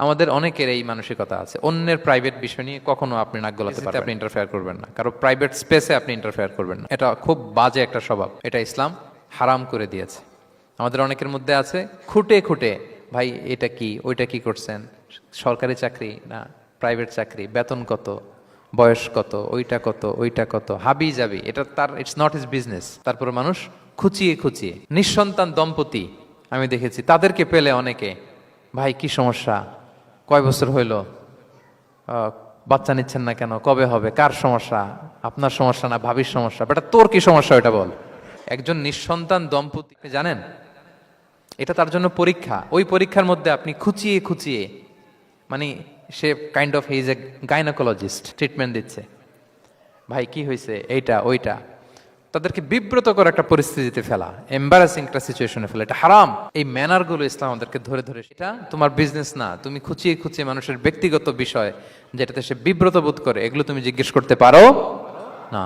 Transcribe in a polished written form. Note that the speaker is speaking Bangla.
আমাদের অনেকের এই মানসিকতা আছে, অন্যের প্রাইভেট বিষয় নিয়ে কখনো আপনি নাক গলাতে পারবেন, আপনি ইন্টারফেয়ার করবেন না, কারো প্রাইভেট স্পেসে আপনি ইন্টারফেয়ার করবেন না। এটা খুব বাজে একটা স্বভাব, এটা ইসলাম হারাম করে দিয়েছে। আমাদের অনেকের মধ্যে আছে খুঁটে খুঁটে, ভাই এটা কি ওইটা কি করছেন, সরকারি চাকরি না প্রাইভেট চাকরি, বেতন কত, বয়স কত, ওইটা কত ওইটা কত, হাবি যাবি, এটা তার ইটস নট হিজ বিজনেস। তারপরে মানুষ খুঁচিয়ে খুঁচিয়ে নিঃসন্তান দম্পতি আমি দেখেছি, তাদেরকে পেলে অনেকে, ভাই কি সমস্যা, কয় বছর হইল, বাচ্চা নিচ্ছেন না কেন, কবে হবে, কার সমস্যা, আপনার সমস্যা না ভাবির সমস্যা, বেটা তোর কি সমস্যা ওটা বল। একজন নিঃসন্তান দম্পতি জানেন, এটা তার জন্য পরীক্ষা। ওই পরীক্ষার মধ্যে আপনি খুঁচিয়ে খুঁচিয়ে, মানে সে kind of his a gynecologist, treatment দিচ্ছে, ভাই কি হয়েছে এইটা ওইটা, তাদেরকে বিব্রত করে একটা পরিস্থিতিতে ফেলা, এম্বারাসিং একটা সিচুয়েশনে ফেলা, এটা হারাম। এই ম্যানারগুলো ইসলাম আমাদেরকে ধরে ধরে, এটা তোমার বিজনেস না, তুমি খুঁচিয়ে খুঁচিয়ে মানুষের ব্যক্তিগত বিষয় যেটাতে সে বিব্রত বোধ করে, এগুলো তুমি জিজ্ঞেস করতে পারো না।